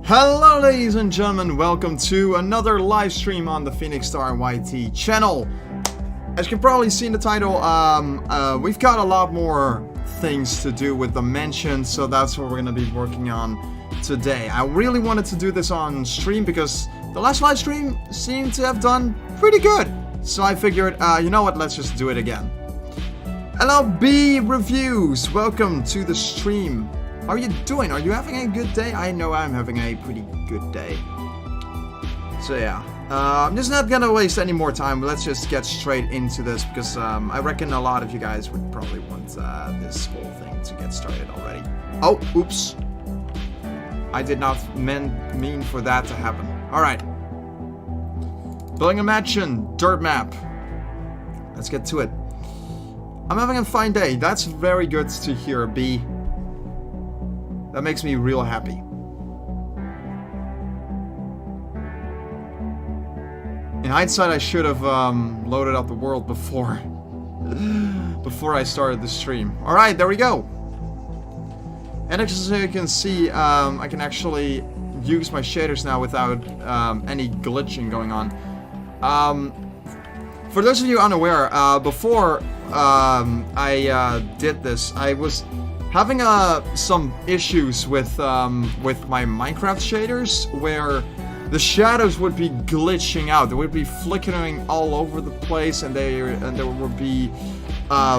Hello ladies and gentlemen, welcome to another live stream on the PhoenixStarYT channel. As you can probably see in the title, we've got a lot more things to do with the mansion, so that's what we're going to be working on today. I really wanted to do this on stream because the last live stream seemed to have done pretty good. So I figured, you know what, let's just do it again. Hello B Reviews, welcome to the stream. How are you doing? Are you having a good day? I know I'm having a pretty good day. So yeah, I'm just not gonna waste any more time. Let's just get straight into this because I reckon a lot of you guys would probably want this whole thing to get started already. Oh, oops. I did not mean for that to happen. Alright. Building a mansion, dirt map. Let's get to it. I'm having a fine day. That's very good to hear, B. That makes me real happy. In hindsight, I should have loaded up the world before I started the stream. All right, there we go. And as you can see, I can actually use my shaders now without any glitching going on. For those of you unaware, before I did this, I was having some issues with my Minecraft shaders where the shadows would be glitching out. They would be flickering all over the place, and there would be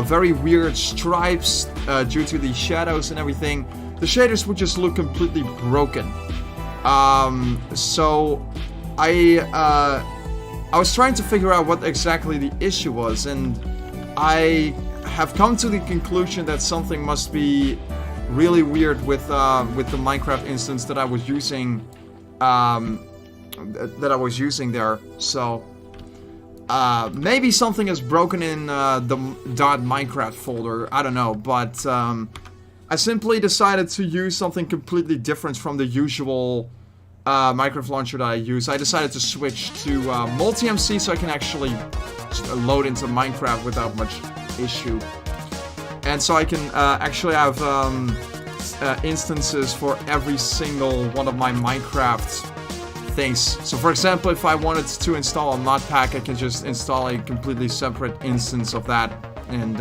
very weird stripes due to the shadows and everything. The shaders would just look completely broken. So I was trying to figure out what exactly the issue was, and I have come to the conclusion that something must be really weird with the Minecraft instance that I was using there. So maybe something is broken in the .minecraft folder. I don't know, but I simply decided to use something completely different from the usual Minecraft launcher that I use. I decided to switch to multi-MC so I can actually load into Minecraft without much issue, and so I can actually have instances for every single one of my Minecraft things. So for example, if I wanted to install a mod pack, I can just install a completely separate instance of that, and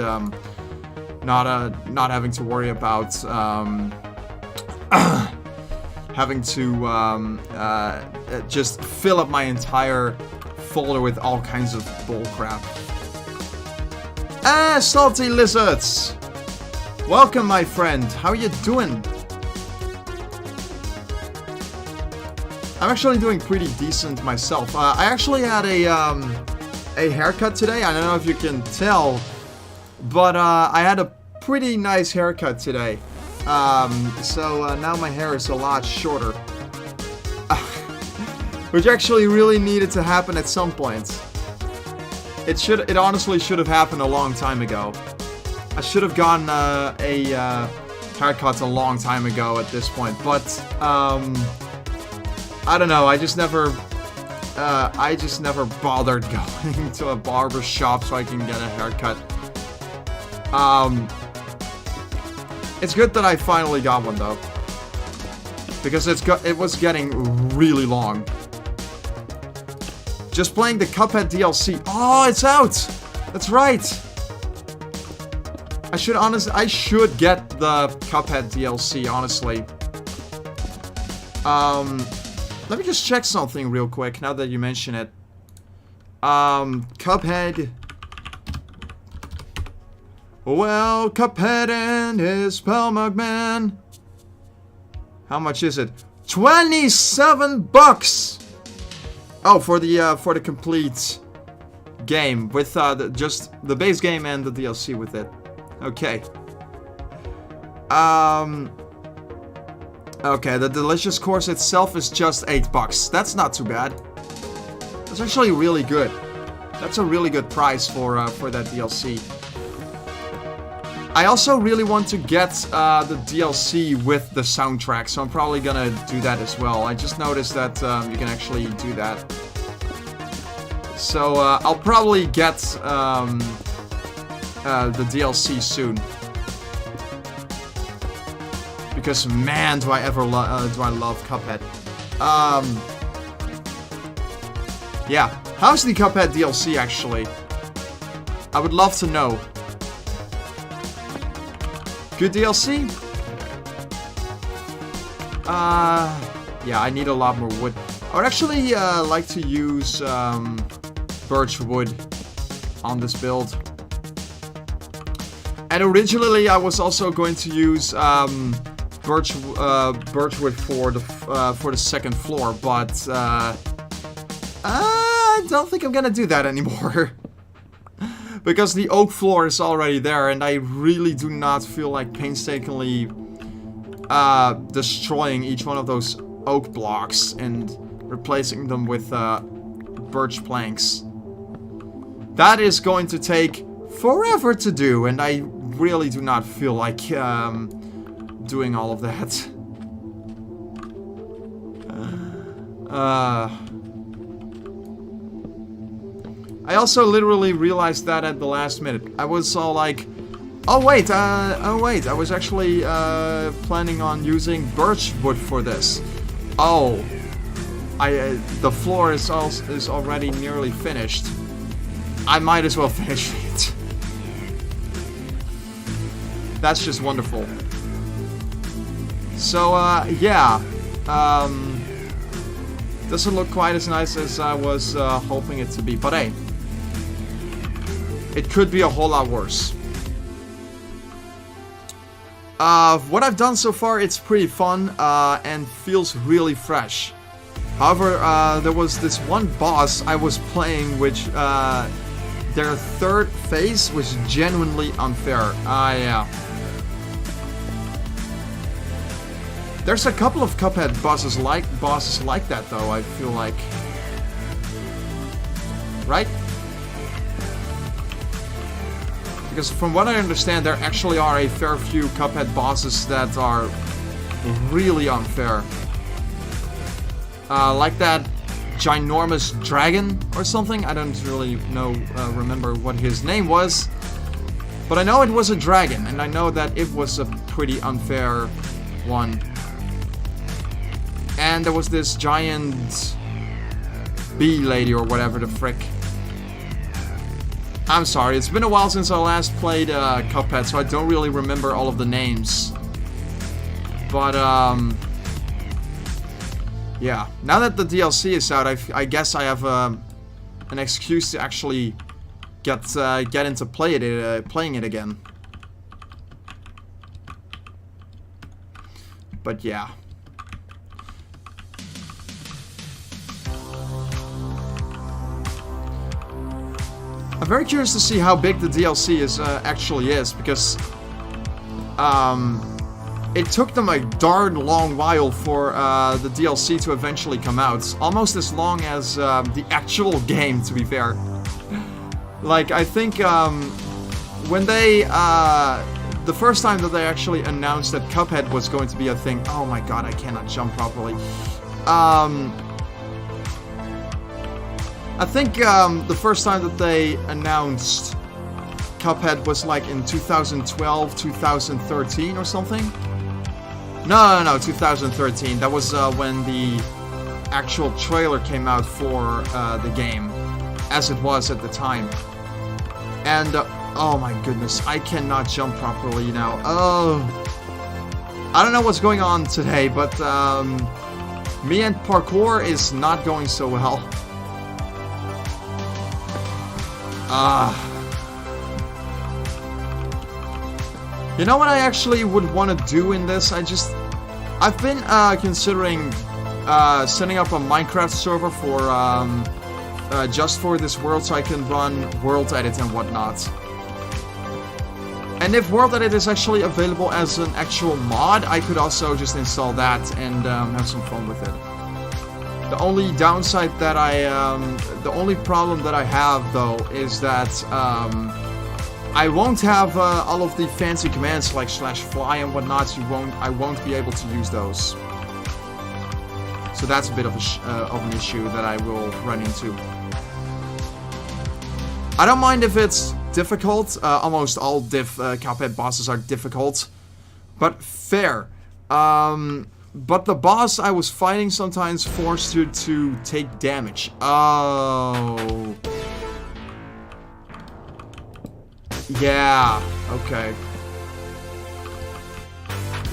not having to worry about having to just fill up my entire folder with all kinds of bullcrap. Ah, salty lizards! Welcome, my friend. How are you doing? I'm actually doing pretty decent myself. I actually had a haircut today. I don't know if you can tell, but I had a pretty nice haircut today. So now my hair is a lot shorter, which actually really needed to happen at some point. It honestly should have happened a long time ago. I should have gotten a haircut a long time ago at this point, but I don't know. I just never bothered going to a barber shop so I can get a haircut. It's good that I finally got one though, because it was getting really long. Just playing the Cuphead DLC. Oh, it's out! That's right! I should get the Cuphead DLC, honestly. Let me just check something real quick, now that you mention it. Cuphead. Well, Cuphead and his pal Mugman. How much is it? 27 bucks! Oh, for the complete game with just the base game and the DLC with it. Okay. Okay, the delicious course itself is just 8 bucks. That's not too bad. That's actually really good. That's a really good price for that DLC. I also really want to get the DLC with the soundtrack, so I'm probably gonna do that as well. I just noticed that you can actually do that. So I'll probably get the DLC soon. Because man, do I love Cuphead. Yeah. How's the Cuphead DLC, actually? I would love to know. Good DLC? Yeah, I need a lot more wood. I would actually like to use birch wood on this build. And originally I was also going to use birch wood for the second floor, but I don't think I'm gonna do that anymore. Because the oak floor is already there, and I really do not feel like painstakingly destroying each one of those oak blocks and replacing them with birch planks. That is going to take forever to do, and I really do not feel like doing all of that. I also literally realized that at the last minute. I was all like, oh wait, I was actually planning on using birch wood for this. Oh, the floor is already nearly finished. I might as well finish it. That's just wonderful. So, yeah. Doesn't look quite as nice as I was hoping it to be, but hey. It could be a whole lot worse. What I've done so far, it's pretty fun and feels really fresh. However, there was this one boss I was playing which their third phase was genuinely unfair. Yeah. There's a couple of Cuphead bosses like that though, I feel like. Right? Because from what I understand, there actually are a fair few Cuphead bosses that are really unfair. Like that ginormous dragon or something. I don't really remember what his name was. But I know it was a dragon, and I know that it was a pretty unfair one. And there was this giant bee lady or whatever the frick. I'm sorry, it's been a while since I last played Cuphead, so I don't really remember all of the names. But, yeah. Now that the DLC is out, I guess I have an excuse to actually get into playing it again. But yeah. I'm very curious to see how big the DLC actually is, because it took them a darn long while for the DLC to eventually come out. Almost as long as the actual game, to be fair. Like, I think when they... the first time that they actually announced that Cuphead was going to be a thing... Oh my god, I cannot jump properly. I think the first time that they announced Cuphead was like in 2012, 2013 or something. No, 2013. That was when the actual trailer came out for the game, as it was at the time. And, oh my goodness, I cannot jump properly now. Oh, I don't know what's going on today, but me and parkour is not going so well. You know what I actually would want to do in this? I've been considering setting up a Minecraft server for just for this world, so I can run World Edit and whatnot. And if World Edit is actually available as an actual mod, I could also just install that and have some fun with it. The only downside that the only problem that I have though is that I won't have all of the fancy commands like /fly and whatnot. I won't be able to use those. So that's a bit of an issue that I will run into. I don't mind if it's difficult. Almost all Cuphead bosses are difficult, but fair. But the boss I was fighting sometimes forced you to take damage. Oh. Yeah, okay.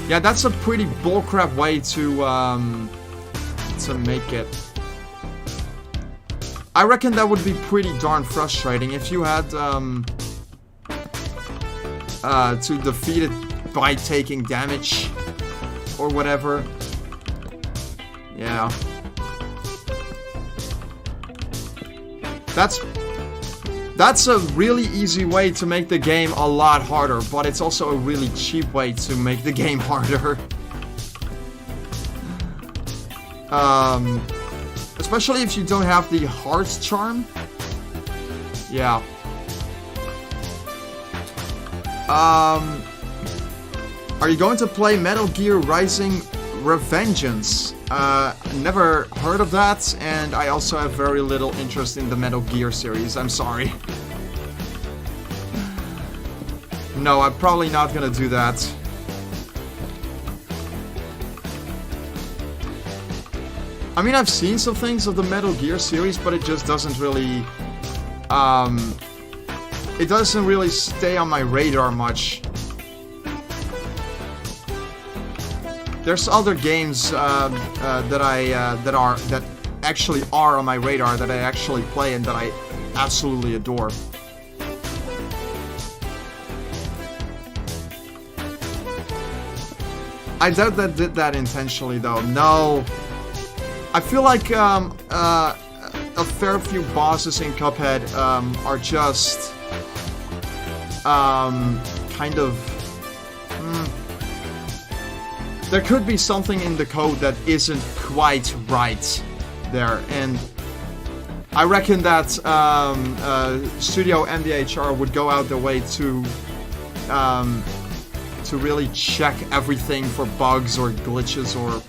Yeah, that's a pretty bullcrap way to make it. I reckon that would be pretty darn frustrating if you had to defeat it by taking damage or whatever. Yeah. That's a really easy way to make the game a lot harder, but it's also a really cheap way to make the game harder. Especially if you don't have the heart charm. Yeah. Are you going to play Metal Gear Rising Revengeance? Never heard of that, and I also have very little interest in the Metal Gear series, I'm sorry. No, I'm probably not gonna do that. I mean, I've seen some things of the Metal Gear series, but it just doesn't really, it doesn't really stay on my radar much. There's other games that actually are on my radar that I actually play and that I absolutely adore. I doubt that did that intentionally, though. No. I feel like a fair few bosses in Cuphead are just kind of. There could be something in the code that isn't quite right there, and I reckon that Studio MDHR would go out their way to really check everything for bugs or glitches, or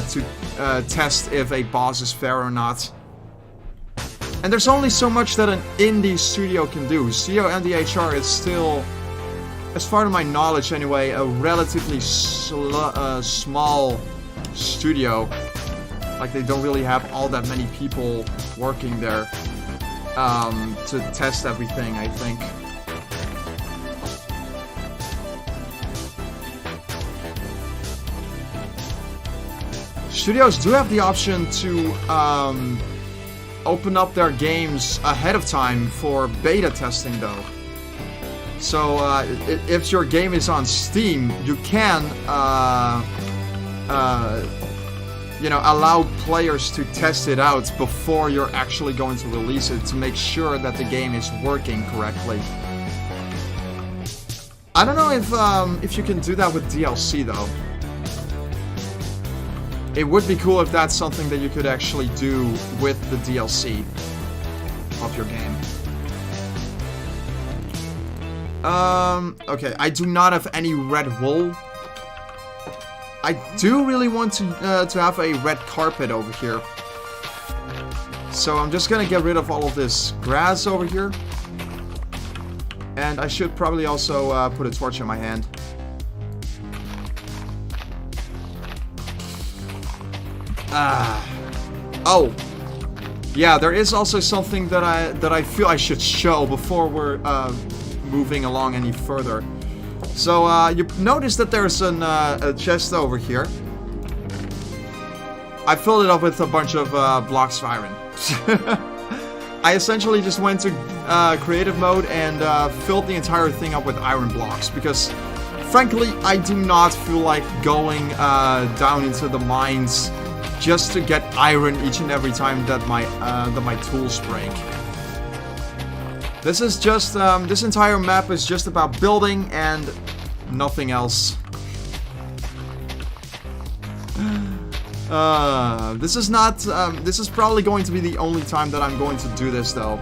to test if a boss is fair or not. And there's only so much that an indie studio can do. Studio MDHR is still, as far as my knowledge anyway, a relatively small studio. Like, they don't really have all that many people working there to test everything, I think. Studios do have the option to open up their games ahead of time for beta testing, though. So, if your game is on Steam, you can, you know, allow players to test it out before you're actually going to release it to make sure that the game is working correctly. I don't know if you can do that with DLC, though. It would be cool if that's something that you could actually do with the DLC of your game. Okay, I do not have any red wool. I do really want to have a red carpet over here. So I'm just gonna get rid of all of this grass over here. And I should probably also put a torch in my hand. Oh. Yeah, there is also something that I feel I should show before we're moving along any further. So you notice that there's a chest over here. I filled it up with a bunch of blocks of iron. I essentially just went to creative mode and filled the entire thing up with iron blocks because, frankly, I do not feel like going down into the mines just to get iron each and every time that my tools break. This is just, this entire map is just about building and nothing else. This is not, this is probably going to be the only time that I'm going to do this, though.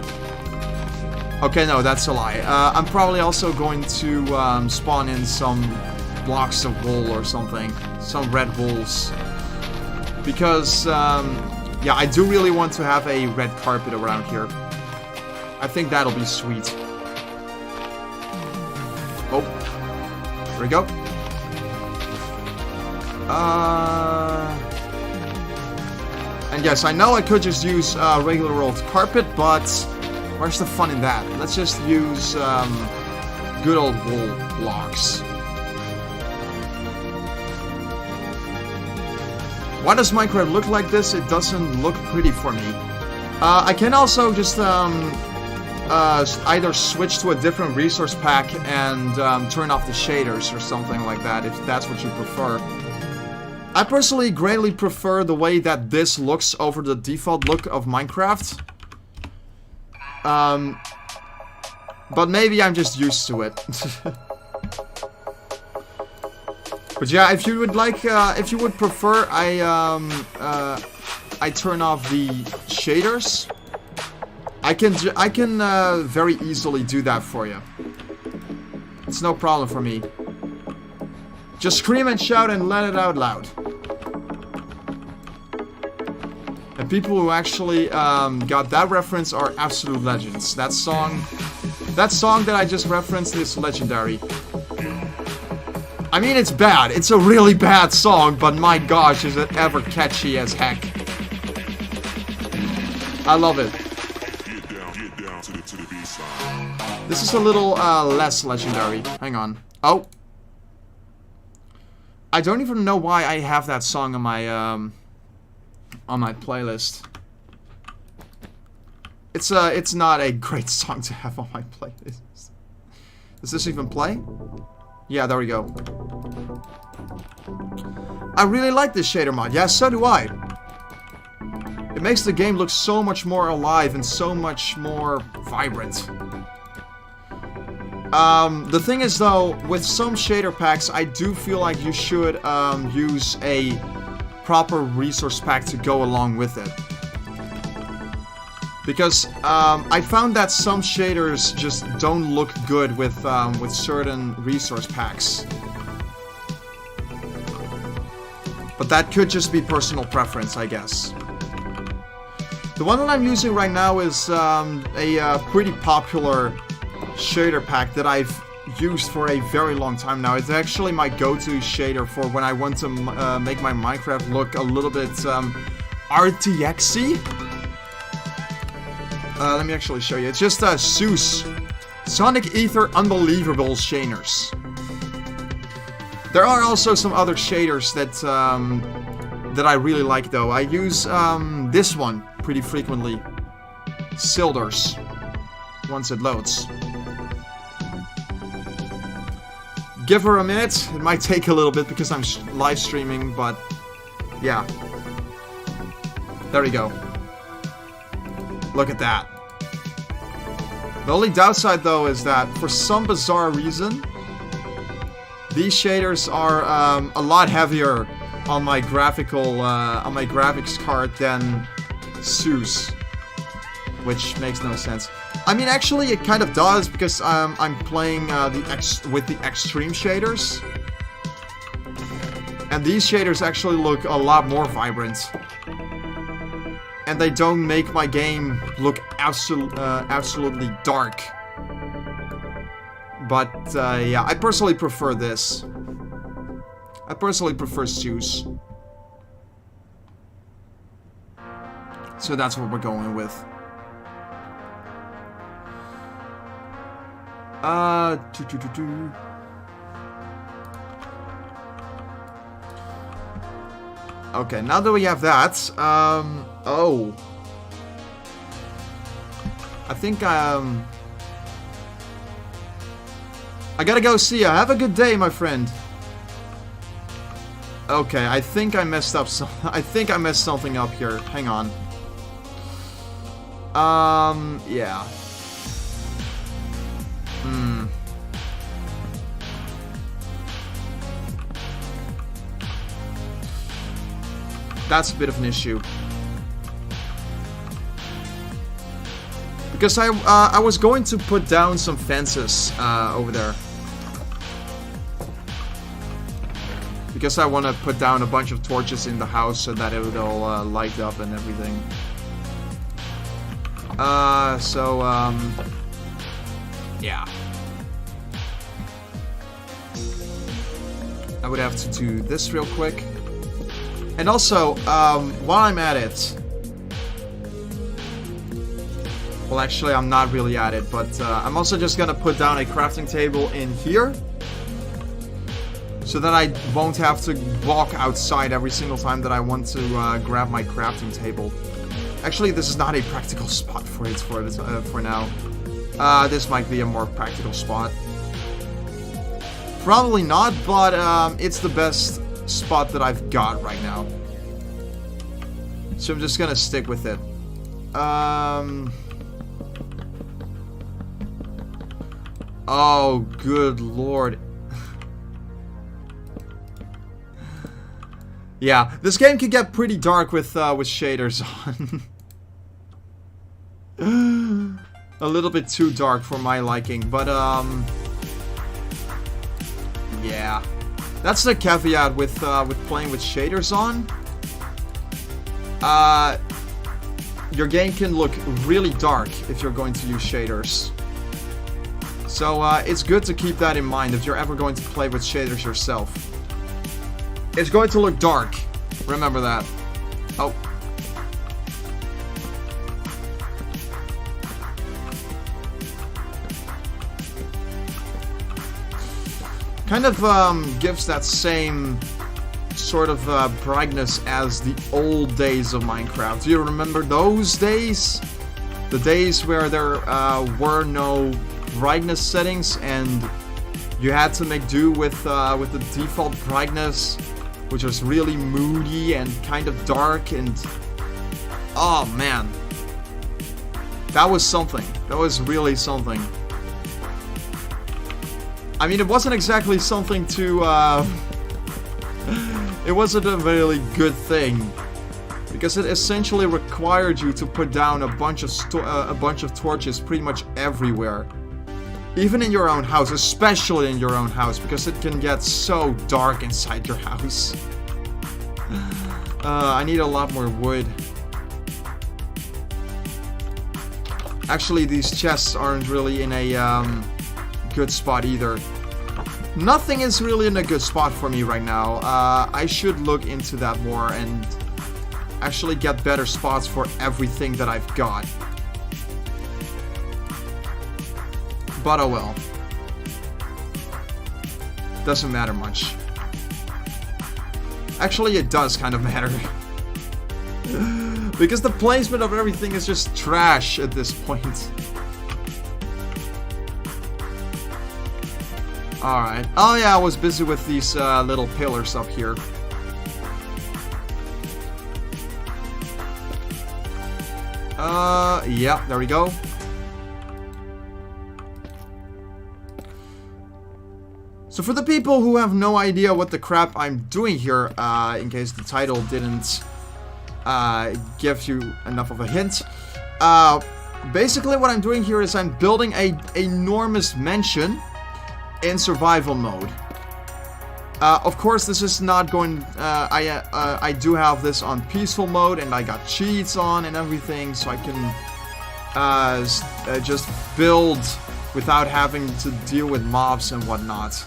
Okay, no, that's a lie. I'm probably also going to spawn in some blocks of wool or something. Some red wools. Because, yeah, I do really want to have a red carpet around here. I think that'll be sweet. Oh. There we go. And yes, I know I could just use regular old carpet, but where's the fun in that? Let's just use good old wool blocks. Why does Minecraft look like this? It doesn't look pretty for me. I can also just either switch to a different resource pack and turn off the shaders or something like that, if that's what you prefer. I personally greatly prefer the way that this looks over the default look of Minecraft. But maybe I'm just used to it. But yeah, if you would like, if you would prefer, I turn off the shaders. I can very easily do that for you. It's no problem for me. Just scream and shout and let it out loud. And people who actually got that reference are absolute legends. That song that I just referenced is legendary. I mean, it's bad. It's a really bad song, but my gosh, is it ever catchy as heck. I love it. This is a little less legendary. Hang on. Oh. I don't even know why I have that song on my playlist. It's not a great song to have on my playlist. Does this even play? Yeah, there we go. I really like this shader mod. Yeah, so do I. It makes the game look so much more alive and so much more vibrant. The thing is though, with some shader packs, I do feel like you should use a proper resource pack to go along with it. Because I found that some shaders just don't look good with certain resource packs. But that could just be personal preference, I guess. The one that I'm using right now is a pretty popular shader pack that I've used for a very long time now. It's actually my go-to shader for when I want to make my Minecraft look a little bit RTX-y. Let me actually show you. It's just Zeus Sonic Ether Unbelievable Shaners. There are also some other shaders that I really like though. I use this one pretty frequently. Silders. Once it loads. Give her a minute. It might take a little bit because I'm live streaming, but yeah. There we go. Look at that. The only downside though is that for some bizarre reason, these shaders are a lot heavier on my graphics card than Zeus, which makes no sense. I mean, actually, it kind of does because I'm playing with the extreme shaders, and these shaders actually look a lot more vibrant, and they don't make my game look absolutely dark. But yeah, I personally prefer this. I personally prefer Zeus. So that's what we're going with. Okay, now that we have that, oh. I think, I gotta go see ya. Have a good day, my friend. Okay, I think I messed up I think I messed something up here. Hang on. Yeah. That's a bit of an issue. Because I was going to put down some fences over there. Because I want to put down a bunch of torches in the house so that it would all light up and everything. Yeah. I would have to do this real quick. And also, while I'm at it... Well, actually, I'm not really at it, but I'm also just gonna put down a crafting table in here. So that I won't have to walk outside every single time that I want to grab my crafting table. Actually, this is not a practical spot for it for now. This might be a more practical spot. Probably not, but it's the best spot that I've got right now. So I'm just gonna stick with it. Oh, good lord. Yeah, this game can get pretty dark with shaders on. A little bit too dark for my liking, but yeah. That's the caveat with playing with shaders on. Your game can look really dark if you're going to use shaders. So it's good to keep that in mind if you're ever going to play with shaders yourself. It's going to look dark. Remember that. Oh. Kind of gives that same sort of brightness as the old days of Minecraft. Do you remember those days? The days where there were no brightness settings and you had to make do with the default brightness, which was really moody and kind of dark, and oh man, that was something. That was really something. I mean, it wasn't exactly something to it wasn't a really good thing, because it essentially required you to put down a bunch of torches pretty much everywhere. Even in your own house, especially in your own house, because it can get so dark inside your house. I need a lot more wood. Actually, these chests aren't really in a good spot either. Nothing is really in a good spot for me right now. I should look into that more and actually get better spots for everything that I've got. But oh well. Doesn't matter much. Actually, it does kind of matter. Because the placement of everything is just trash at this point. Alright. Oh yeah, I was busy with these little pillars up here. Yeah, there we go. So for the people who have no idea what the crap I'm doing here, in case the title didn't give you enough of a hint, basically what I'm doing here is I'm building a enormous mansion in survival mode. Of course, this is not going. I do have this on peaceful mode, and I got cheats on and everything, so I can just build without having to deal with mobs and whatnot.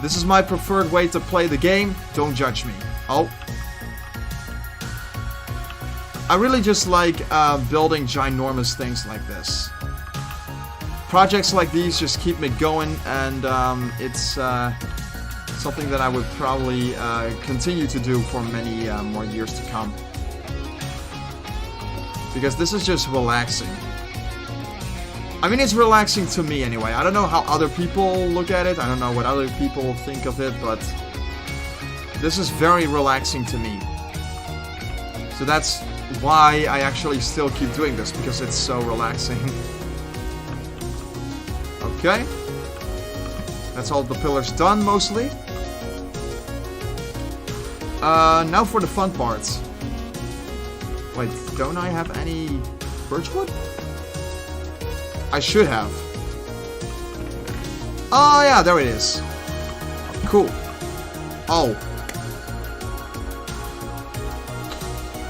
This is my preferred way to play the game. Don't judge me. Oh. I really just like building ginormous things like this. Projects like these just keep me going, and it's something that I would probably continue to do for many more years to come. Because this is just relaxing. I mean, it's relaxing to me anyway. I don't know how other people look at it. I don't know what other people think of it, but this is very relaxing to me. So that's why I actually still keep doing this, because it's so relaxing. Okay. That's all the pillars done, mostly. Now for the fun parts. Wait, don't I have any birchwood? I should have. Oh yeah, there it is. Cool. Oh.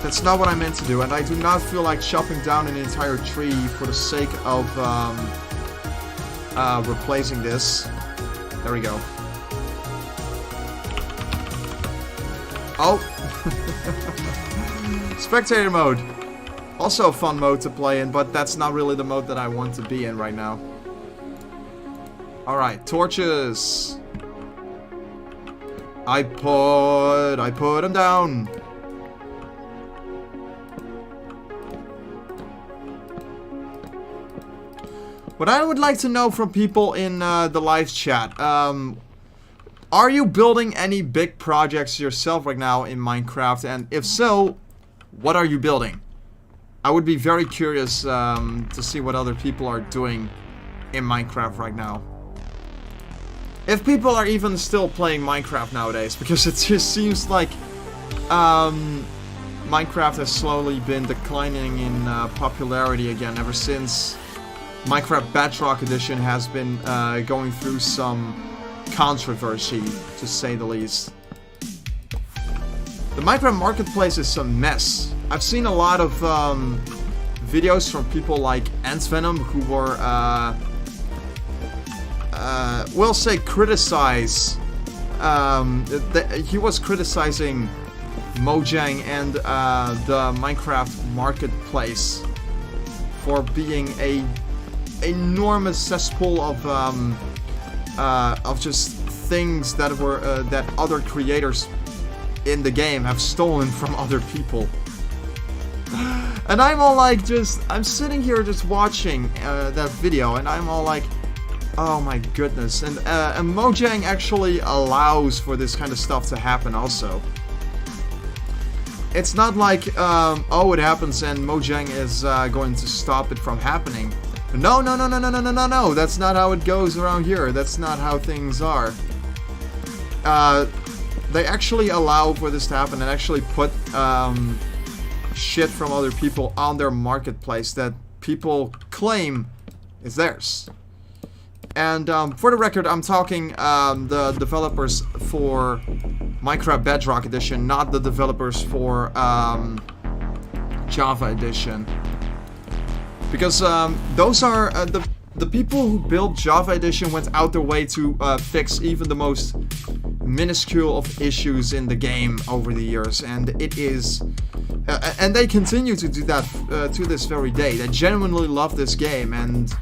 That's not what I meant to do, and I do not feel like chopping down an entire tree for the sake of replacing this. There we go. Oh. Spectator mode. Also a fun mode to play in, but that's not really the mode that I want to be in right now. Alright, torches. I put them down. What I would like to know from people in the live chat, are you building any big projects yourself right now in Minecraft? And if so, what are you building? I would be very curious to see what other people are doing in Minecraft right now. If people are even still playing Minecraft nowadays, because it just seems like Minecraft has slowly been declining in popularity again ever since Minecraft Bedrock Edition has been going through some controversy, to say the least. The Minecraft Marketplace is a mess. I've seen a lot of videos from people like Venom who were, we'll say, criticize. He was criticizing Mojang and the Minecraft Marketplace for being a enormous cesspool of just things that were that other creators in the game have stolen from other people. And I'm all like, I'm sitting here just watching that video, and I'm all like, oh my goodness. And Mojang actually allows for this kind of stuff to happen also. It's not like, oh, it happens and Mojang is going to stop it from happening. No, no, no, no, no, no, no, no, no. That's not how it goes around here. That's not how things are. They actually allow for this to happen and actually put shit from other people on their marketplace that people claim is theirs. And for the record, I'm talking the developers for Minecraft Bedrock Edition, not the developers for Java Edition. Because those are the people who built Java Edition went out their way to fix even the most minuscule of issues in the game over the years, and it is, and they continue to do that to this very day. They genuinely love this game, and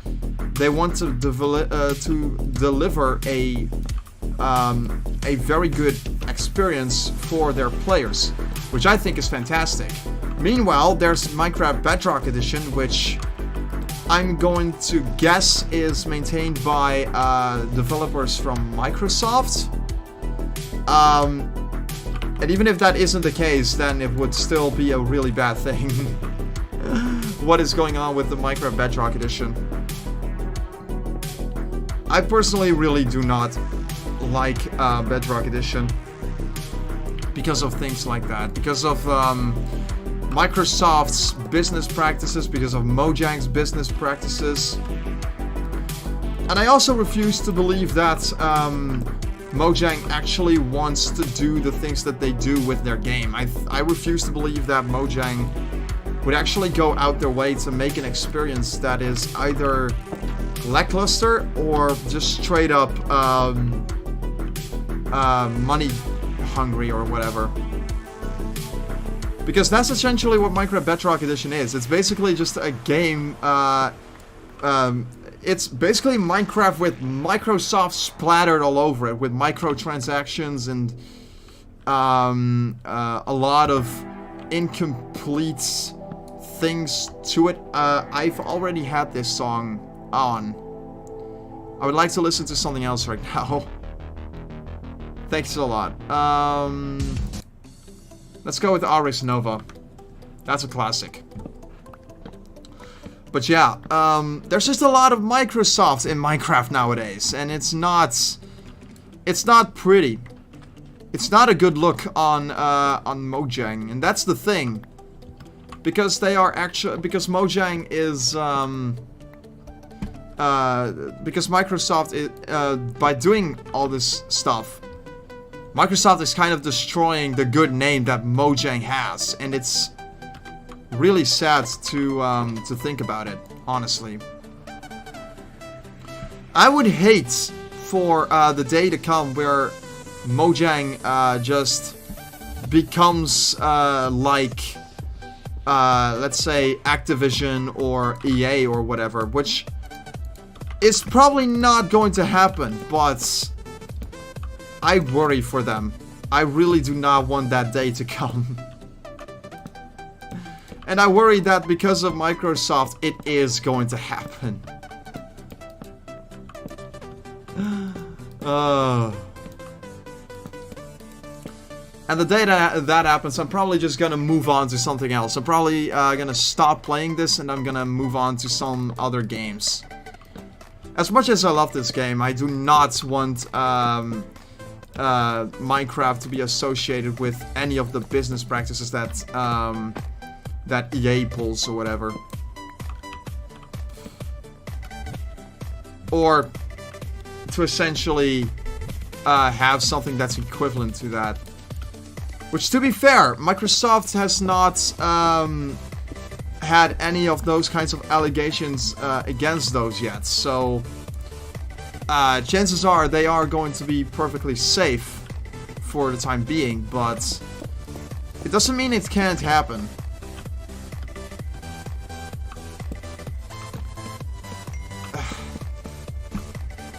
they want to deliver a very good experience for their players, which I think is fantastic. Meanwhile, there's Minecraft Bedrock Edition, which I'm going to guess is maintained by developers from Microsoft. And even if that isn't the case, then it would still be a really bad thing. What is going on with the Minecraft Bedrock Edition? I personally really do not like Bedrock Edition because of things like that. Because of Microsoft's business practices, because of Mojang's business practices. And I also refuse to believe that Mojang actually wants to do the things that they do with their game. I refuse to believe that Mojang would actually go out their way to make an experience that is either lackluster or just straight up money hungry or whatever. Because that's essentially what Minecraft Bedrock Edition is. It's basically just a game, it's basically Minecraft with Microsoft splattered all over it, with microtransactions and a lot of incomplete things to it. I've already had this song on. I would like to listen to something else right now. Thanks a lot. Let's go with Ares Nova. That's a classic. But yeah, there's just a lot of Microsoft in Minecraft nowadays, and it's not pretty. It's not a good look on Mojang, and that's the thing. Because they are actually, because Mojang is because Microsoft is, by doing all this stuff, Microsoft is kind of destroying the good name that Mojang has, and it's really sad to think about it, honestly. I would hate for the day to come where Mojang just becomes like, let's say, Activision or EA or whatever, which is probably not going to happen, but I worry for them. I really do not want that day to come. And I worry that because of Microsoft, it is going to happen. And the day that happens, I'm probably just gonna move on to something else. I'm probably gonna stop playing this and I'm gonna move on to some other games. As much as I love this game, I do not want Minecraft to be associated with any of the business practices that that EA pulls or whatever. Or to essentially have something that's equivalent to that. Which, to be fair, Microsoft has not had any of those kinds of allegations against those yet. So, chances are they are going to be perfectly safe for the time being, but it doesn't mean it can't happen.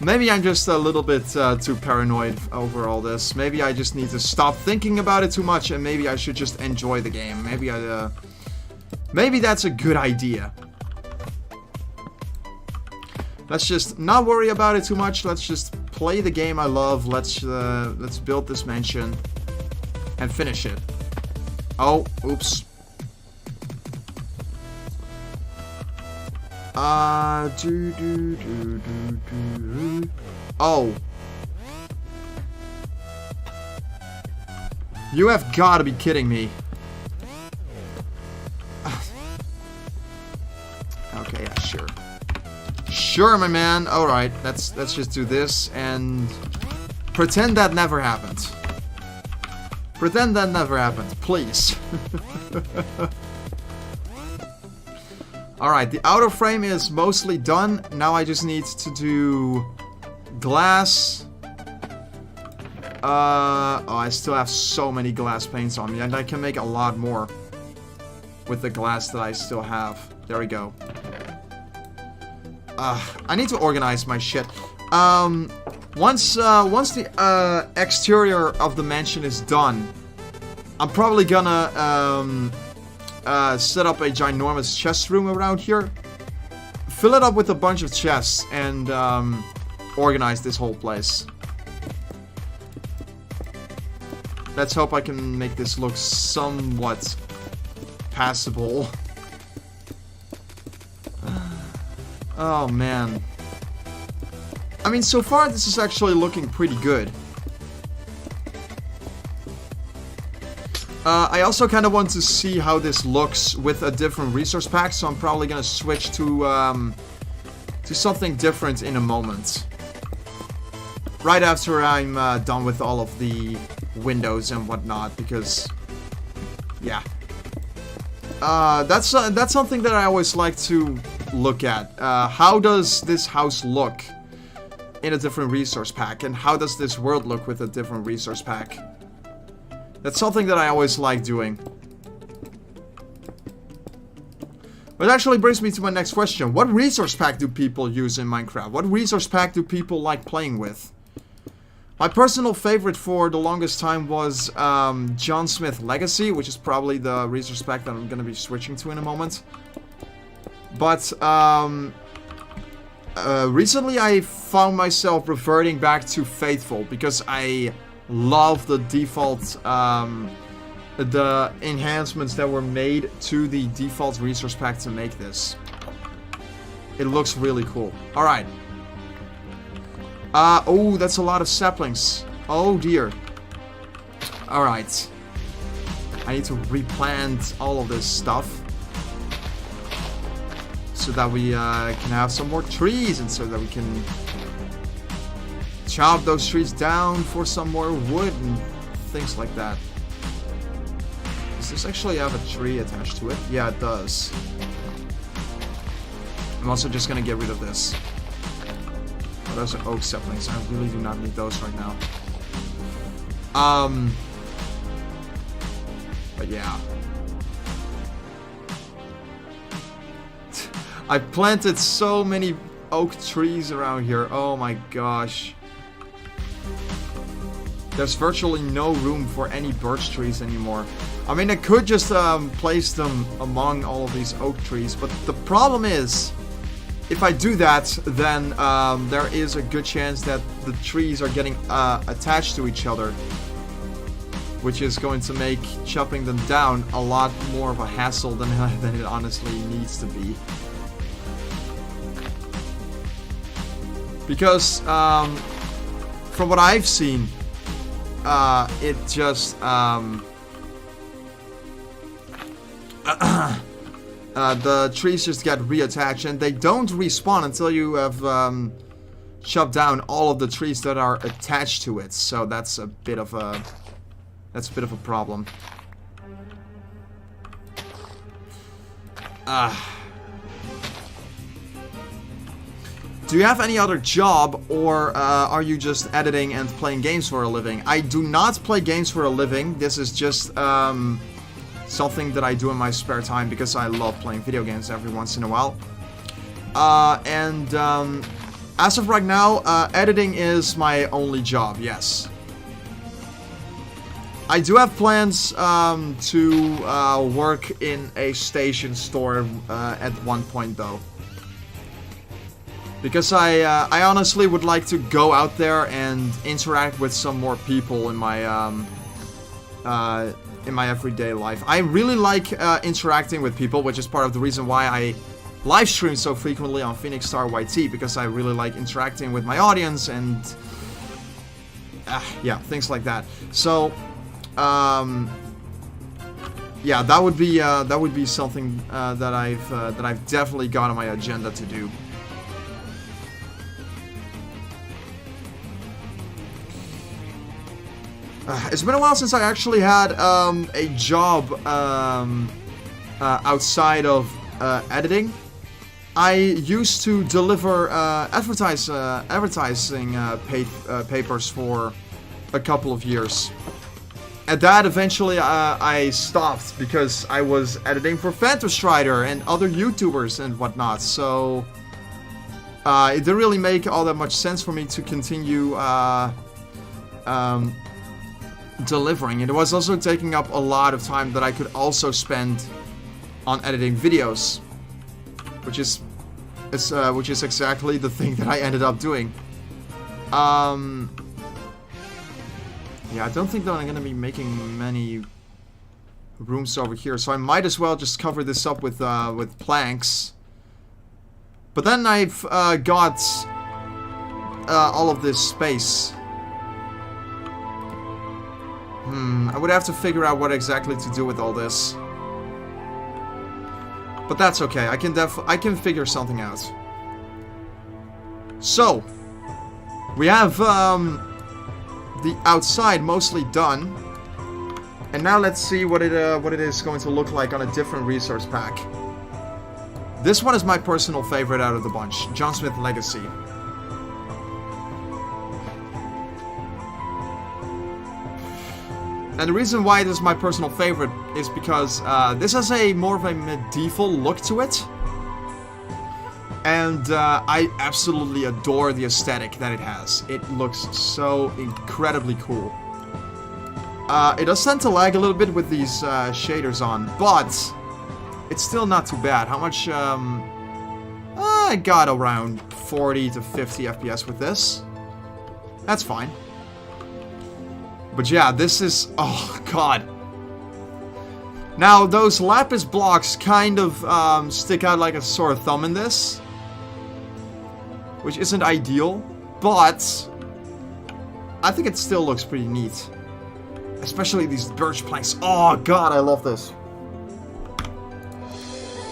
Maybe I'm just a little bit too paranoid over all this. Maybe I just need to stop thinking about it too much, and maybe I should just enjoy the game. Maybe that's a good idea. Let's just not worry about it too much. Let's just play the game I love. Let's build this mansion and finish it. Oh, oops. Oh. You have got to be kidding me. Okay, yeah, sure. Sure, my man. Alright, let's just do this and pretend that never happened. Pretend that never happened, please. Alright, the outer frame is mostly done. Now I just need to do glass. Oh, I still have so many glass paints on me, and I can make a lot more with the glass that I still have. There we go. I need to organize my shit. Once the exterior of the mansion is done, I'm probably gonna set up a ginormous chest room around here, fill it up with a bunch of chests, and organize this whole place. Let's hope I can make this look somewhat passable. Oh man. I mean, so far this is actually looking pretty good. I also kind of want to see how this looks with a different resource pack, so I'm probably gonna switch to something different in a moment. Right after I'm done with all of the windows and whatnot, because yeah, that's something that I always like to look at. How does this house look in a different resource pack, and how does this world look with a different resource pack? That's something that I always like doing. Which actually brings me to my next question. What resource pack do people use in Minecraft? What resource pack do people like playing with? My personal favorite for the longest time was John Smith Legacy, which is probably the resource pack that I'm going to be switching to in a moment. But recently I found myself reverting back to Faithful because I love the default, the enhancements that were made to the default resource pack to make this. It looks really cool. Alright. Oh, that's a lot of saplings. Oh dear. Alright. I need to replant all of this stuff, so that we can have some more trees, and so that we can chop those trees down for some more wood and things like that. Does this actually have a tree attached to it? Yeah, it does. I'm also just gonna get rid of this. Oh, those are oak saplings. I really do not need those right now. But yeah. I planted so many oak trees around here. Oh my gosh. There's virtually no room for any birch trees anymore. I mean, I could just place them among all of these oak trees, but the problem is, if I do that, then there is a good chance that the trees are getting attached to each other, which is going to make chopping them down a lot more of a hassle than it honestly needs to be. Because from what I've seen, it just the trees just get reattached, and they don't respawn until you have chopped down all of the trees that are attached to it. So that's a bit of a problem. Do you have any other job, or are you just editing and playing games for a living? I do not play games for a living. This is just something that I do in my spare time because I love playing video games every once in a while. As of right now, editing is my only job, yes. I do have plans to work in a station store at one point, though. Because I honestly would like to go out there and interact with some more people in my everyday life. I really like interacting with people, which is part of the reason why I live stream so frequently on PhoenixStarYT, because I really like interacting with my audience and yeah, things like that. So yeah, that would be something that I've definitely got on my agenda to do. It's been a while since I actually had a job outside of editing. I used to deliver advertising papers for a couple of years. At that, eventually I stopped because I was editing for PhoenixStarYT and other YouTubers and whatnot. So it didn't really make all that much sense for me to continue delivering. It was also taking up a lot of time that I could also spend on editing videos, which is exactly the thing that I ended up doing. Yeah, I don't think that I'm gonna be making many rooms over here, so I might as well just cover this up with planks. But then I've got all of this space. I would have to figure out what exactly to do with all this. But that's okay. I can figure something out. So, we have the outside mostly done. And now let's see what it is going to look like on a different resource pack. This one is my personal favorite out of the bunch, John Smith Legacy. And the reason why this is my personal favorite is because this has a more of a medieval look to it. And I absolutely adore the aesthetic that it has. It looks so incredibly cool. It does tend to lag a little bit with these shaders on, but it's still not too bad. How much? I got around 40 to 50 FPS with this. That's fine. But yeah, this is... oh, God. Now, those lapis blocks kind of stick out like a sore thumb in this, which isn't ideal, but I think it still looks pretty neat. Especially these birch planks. Oh, God, I love this.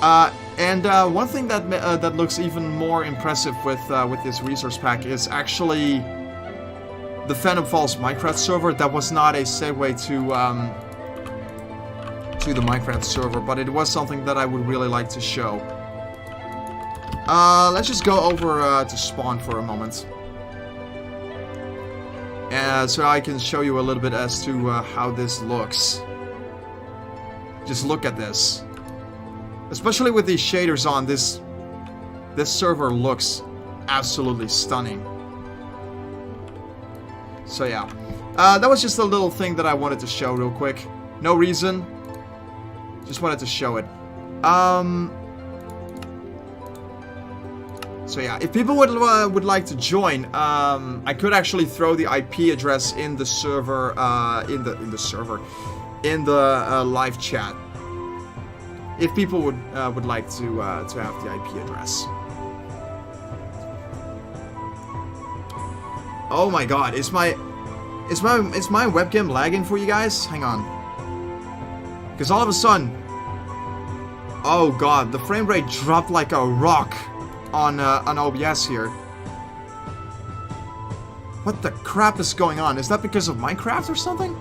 One thing that that looks even more impressive with this resource pack is actually the Phantom Falls Minecraft server. That was not a segue to the Minecraft server, but it was something that I would really like to show. Let's just go over to spawn for a moment. So I can show you a little bit as to how this looks. Just look at this. Especially with these shaders on, this server looks absolutely stunning. So yeah. That was just a little thing that I wanted to show real quick. No reason. Just wanted to show it. So yeah, if people would like to join, I could actually throw the IP address in the server, in the live chat. If people would like to have the IP address. Oh my God, is my webcam lagging for you guys? Hang on, because all of a sudden, oh God, the frame rate dropped like a rock on OBS here. What the crap is going on? Is that because of Minecraft or something?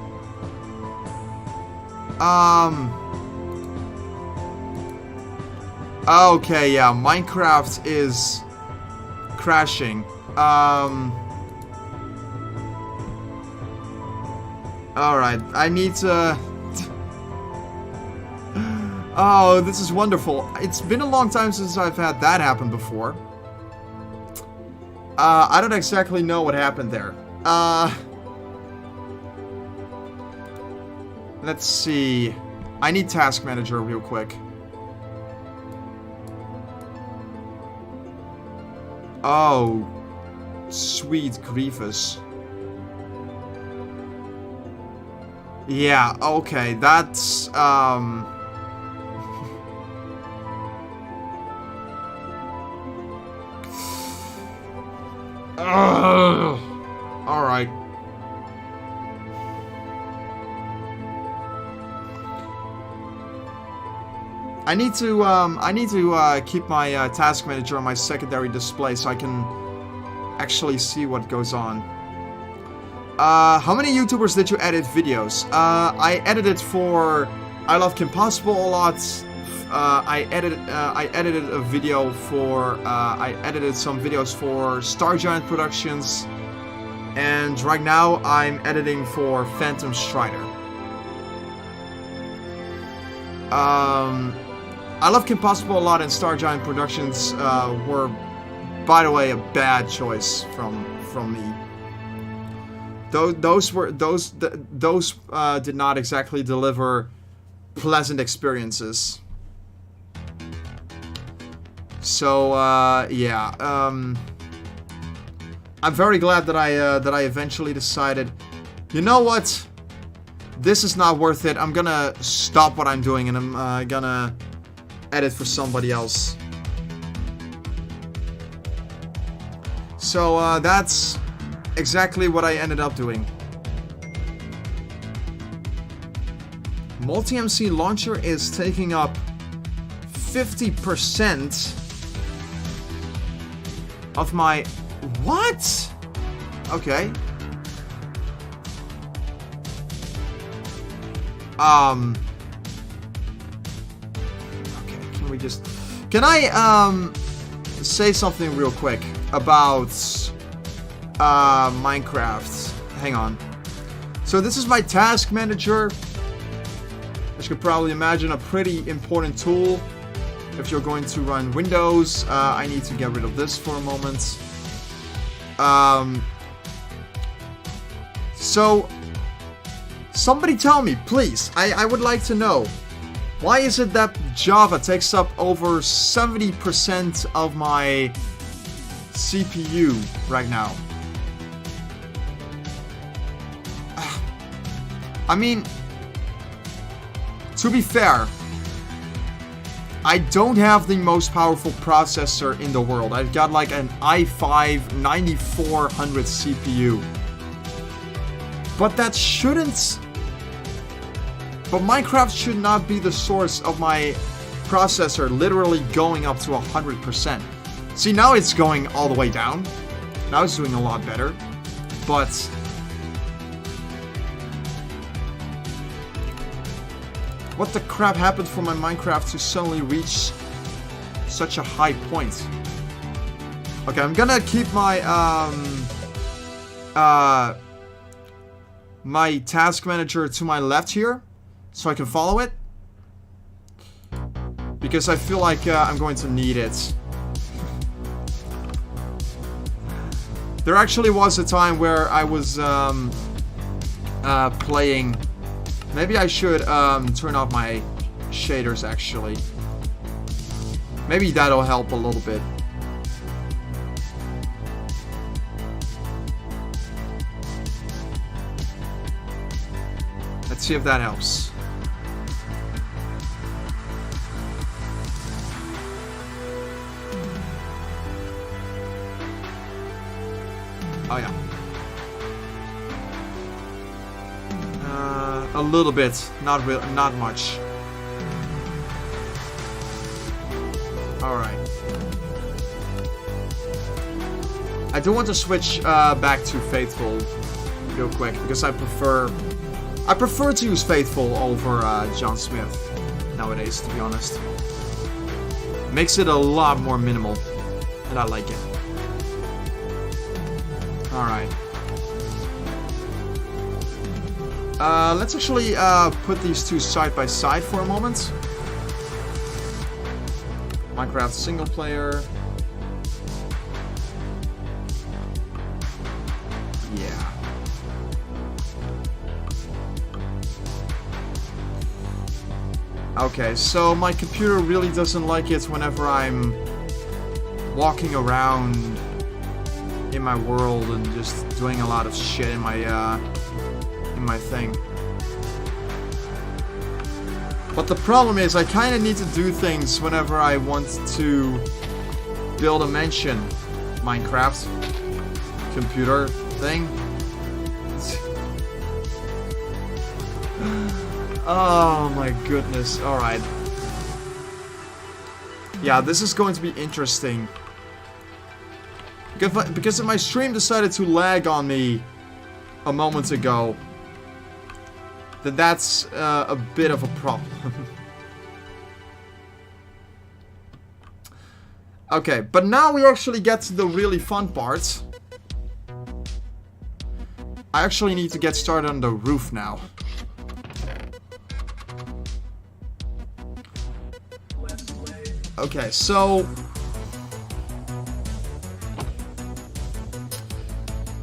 Okay, yeah, Minecraft is crashing. Alright, I need to... Oh, this is wonderful. It's been a long time since I've had that happen before. I don't exactly know what happened there. Let's see. I need Task Manager real quick. Oh, sweet Grievous. Yeah, okay, that's, alright. I need to keep my task manager on my secondary display so I can actually see what goes on. How many YouTubers did you edit videos? I edited for I Love Kim Possible a lot. I edited a video for I edited some videos for StarYT Productions, and right now I'm editing for Phantom Strider. I Love Kim Possible a lot and StarYT Productions were, by the way, a bad choice from me. Those did not exactly deliver pleasant experiences. So yeah, I'm very glad that I eventually decided, you know what, this is not worth it. I'm gonna stop what I'm doing and I'm gonna edit for somebody else. So that's exactly what I ended up doing. Multi-MC Launcher is taking up 50% of my... What? Okay. Okay, can we just... Can I, say something real quick about... Minecraft. Hang on. So this is my task manager. As you could probably imagine, a pretty important tool. If you're going to run Windows, I need to get rid of this for a moment. So, somebody tell me, please. I would like to know. Why is it that Java takes up over 70% of my CPU right now? I mean, to be fair, I don't have the most powerful processor in the world. I've got like an i5 9400 CPU. But that shouldn't... But Minecraft should not be the source of my processor literally going up to 100%. See, now it's going all the way down. Now it's doing a lot better. But... what the crap happened for my Minecraft to suddenly reach such a high point? Okay, I'm gonna keep my my task manager to my left here, so I can follow it. Because I feel like I'm going to need it. There actually was a time where I was playing. Maybe I should turn off my shaders actually. Maybe that'll help a little bit. Let's see if that helps. Oh yeah. A little bit, not much. All right. I do want to switch back to Faithful real quick because I prefer to use Faithful over John Smith nowadays, to be honest. Makes it a lot more minimal, and I like it. All right. Let's actually put these two side by side for a moment. Minecraft single player. Yeah. Okay, so my computer really doesn't like it whenever I'm walking around in my world and just doing a lot of shit in my thing. But the problem is I kind of need to do things whenever I want to build a mansion. Minecraft computer thing. Oh my goodness. Alright. Yeah, this is going to be interesting. Because my stream decided to lag on me a moment ago, then that's a bit of a problem. Okay, but now we actually get to the really fun part. I actually need to get started on the roof now. Okay, so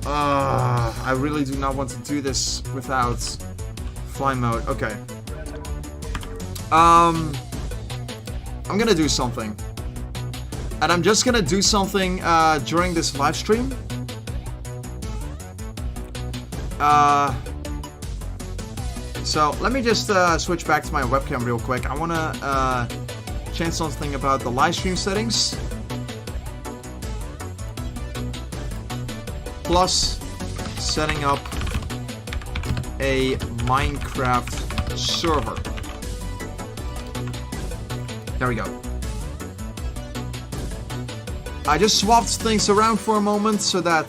I really do not want to do this without fly mode. Okay. I'm gonna do something. And I'm just gonna do something during this live stream. So let me just switch back to my webcam real quick. I wanna change something about the live stream settings. Plus setting up a Minecraft server. There we go. I just swapped things around for a moment so that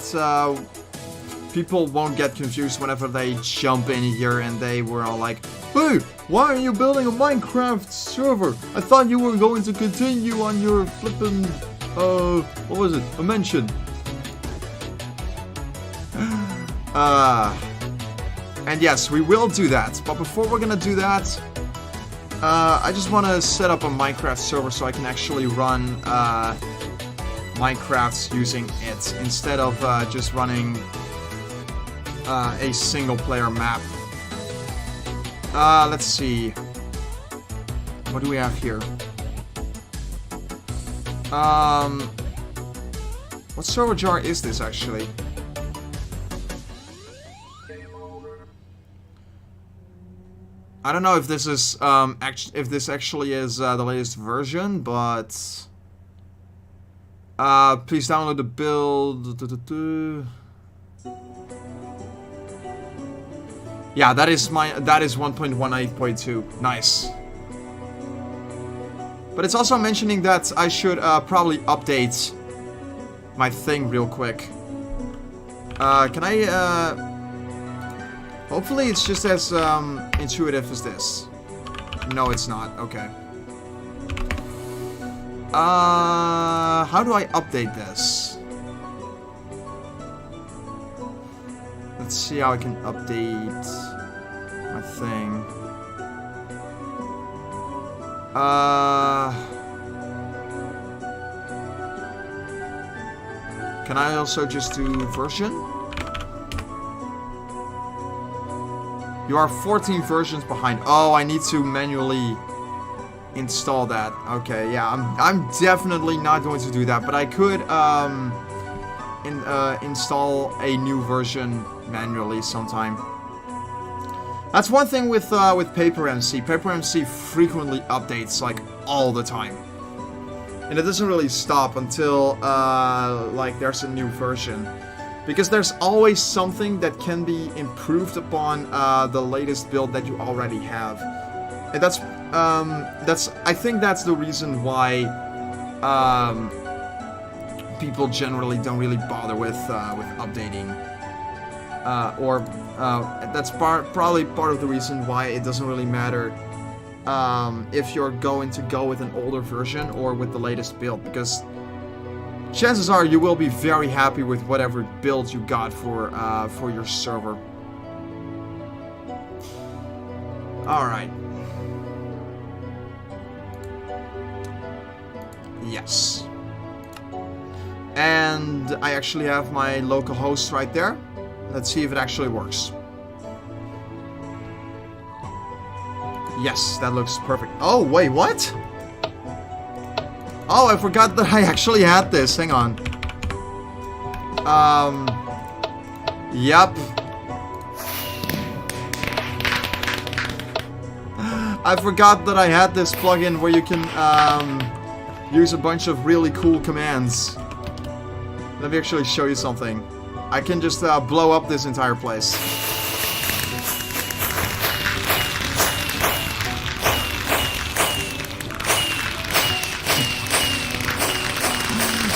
people won't get confused whenever they jump in here and they were all like, "Hey, why are you building a Minecraft server? I thought you were going to continue on your flippin', what was it? A mansion." And yes, we will do that. But before we're gonna do that, I just want to set up a Minecraft server so I can actually run Minecraft using it instead of just running a single player map. Let's see. What do we have here? What server jar is this actually? I don't know if this is if this actually is the latest version, but please download the build. Yeah, that is 1.18.2. Nice. But it's also mentioning that I should probably update my thing real quick. Can I hopefully it's just as intuitive as this. No, it's not. Okay. How do I update this? Let's see how I can update my thing. Can I also just do version? You are 14 versions behind. Oh, I need to manually install that. Okay, yeah, I'm definitely not going to do that, but I could install a new version manually sometime. That's one thing with PaperMC. PaperMC frequently updates like all the time, and it doesn't really stop until like there's a new version, because there's always something that can be improved upon the latest build that you already have, and that's I think that's the reason why people generally don't really bother with updating, or that's probably part of the reason why it doesn't really matter if you're going to go with an older version or with the latest build, because chances are you will be very happy with whatever build you got for your server. Alright. Yes. And I actually have my local host right there. Let's see if it actually works. Yes, that looks perfect. Oh, wait, what? Oh, I forgot that I actually had this. Hang on. Yep. I forgot that I had this plugin where you can use a bunch of really cool commands. Let me actually show you something. I can just blow up this entire place.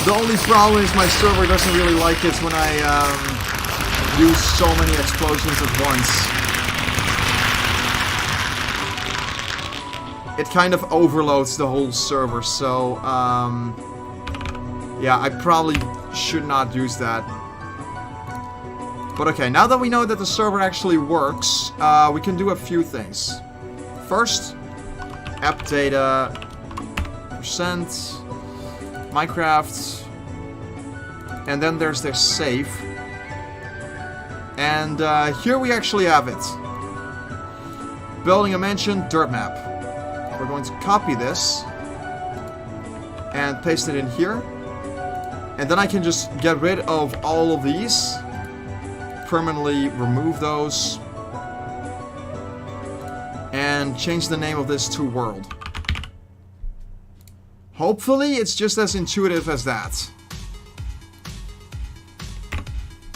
The only problem is my server doesn't really like it when I use so many explosions at once. It kind of overloads the whole server, so yeah, I probably should not use that. But okay, now that we know that the server actually works, we can do a few things. First, app data, percent, Minecraft, and then there's their save. And here we actually have it. Building a mansion, dirt map. We're going to copy this and paste it in here. And then I can just get rid of all of these. Permanently remove those. And change the name of this to world. Hopefully it's just as intuitive as that.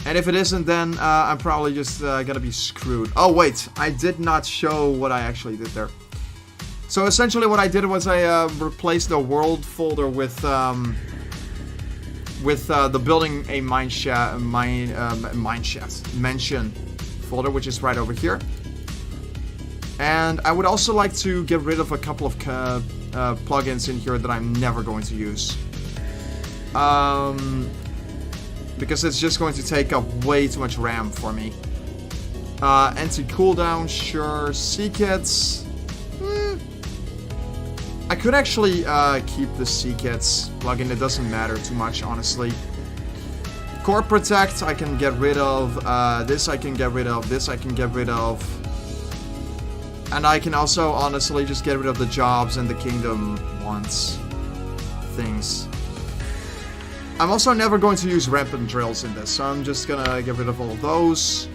And if it isn't, then I'm probably just gonna be screwed. Oh wait, I did not show what I actually did there. So essentially what I did was I replaced the world folder with the building a mansion folder, which is right over here. And I would also like to get rid of a couple of plugins in here that I'm never going to use. Because it's just going to take up way too much RAM for me. Anti-cooldown, sure. C-kits. I could actually keep the C-kits plugin. It doesn't matter too much, honestly. Core Protect, I can get rid of. This I can get rid of. This I can get rid of. And I can also, honestly, just get rid of the jobs and the kingdom ones. Things. I'm also never going to use rampant drills in this, so I'm just gonna get rid of all of those.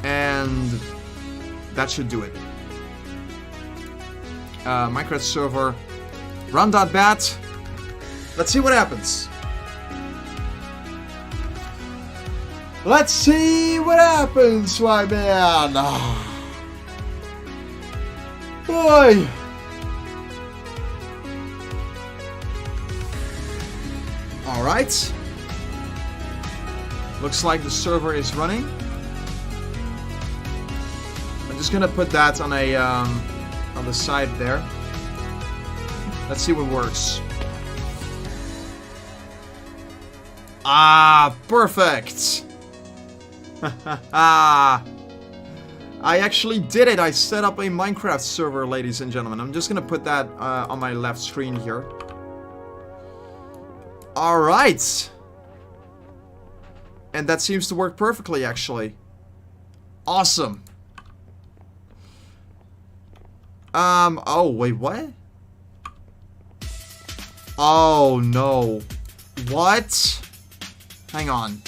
And that should do it. Minecraft server. Run.bat. Let's see what happens. Let's see what happens, my man. Boy. Alright. Looks like the server is running. I'm just gonna put that on a on the side there. Let's see what works. Ah, perfect. I actually did it. I set up a Minecraft server, ladies and gentlemen. I'm just gonna put that on my left screen here. Alright. And that seems to work perfectly, actually. Awesome. Oh, wait, what? Oh, no. What? Hang on.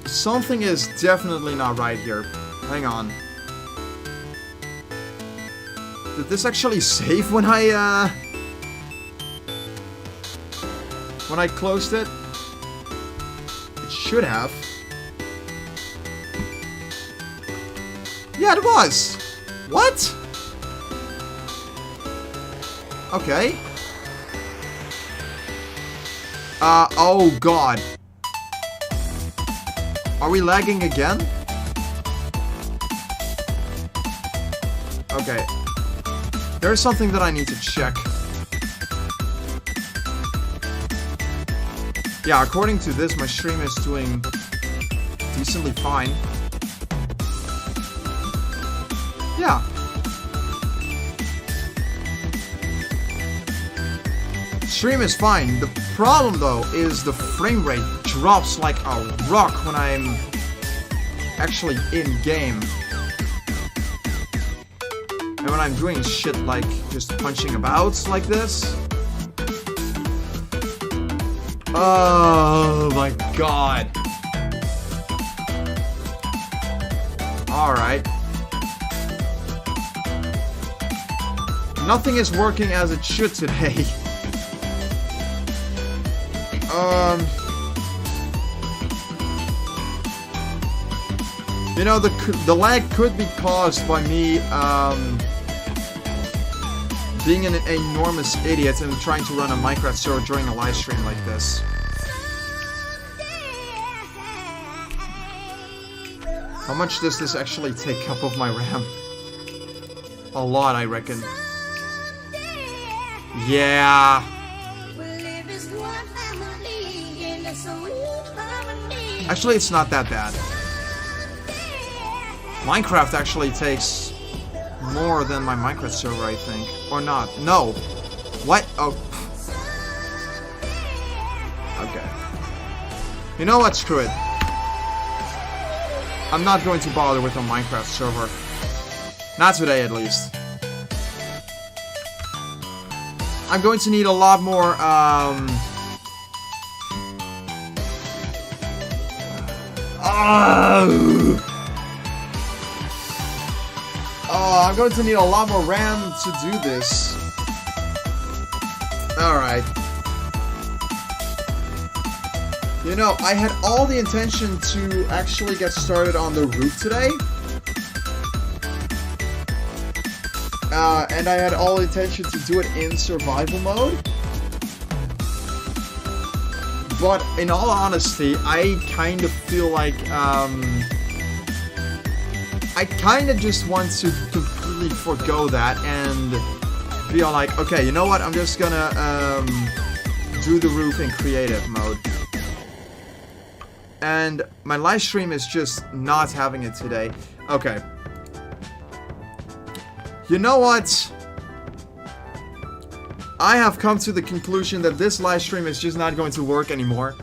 Something is definitely not right here. Hang on. Did this actually save when I closed it? It should have. Yeah, it was. What? Okay. Oh god. Are we lagging again? Okay. There's something that I need to check. Yeah, according to this, my stream is doing decently fine. Yeah. Stream is fine. The problem, though, is the frame rate drops like a rock when I'm actually in-game. And when I'm doing shit like just punching about like this. Oh my god. Alright. Nothing is working as it should today. You know, the lag could be caused by me, being an enormous idiot and trying to run a Minecraft server during a live stream like this. How much does this actually take up of my RAM? A lot, I reckon. Yeah. Actually, it's not that bad. Minecraft actually takes more than my Minecraft server, I think. Or not. No. What? Oh. Okay. You know what? Screw it. I'm not going to bother with a Minecraft server. Not today, at least. I'm going to need a lot more, I'm going to need a lot more RAM to do this. Alright. You know, I had all the intention to actually get started on the roof today. And I had all the intention to do it in survival mode. But in all honesty, I kind of feel like, I kind of just want to completely forgo that and be all like, okay, you know what, I'm just gonna do the roof in creative mode. And my live stream is just not having it today. Okay. You know what? I have come to the conclusion that this live stream is just not going to work anymore.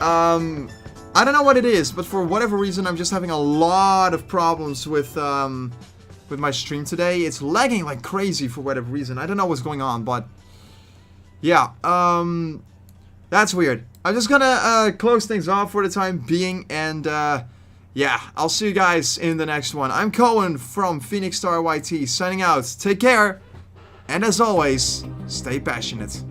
I don't know what it is, but for whatever reason, I'm just having a lot of problems with my stream today. It's lagging like crazy for whatever reason. I don't know what's going on, but yeah, that's weird. I'm just gonna close things off for the time being, and yeah, I'll see you guys in the next one. I'm Koen from PhoenixStarYT signing out. Take care, and as always, stay passionate.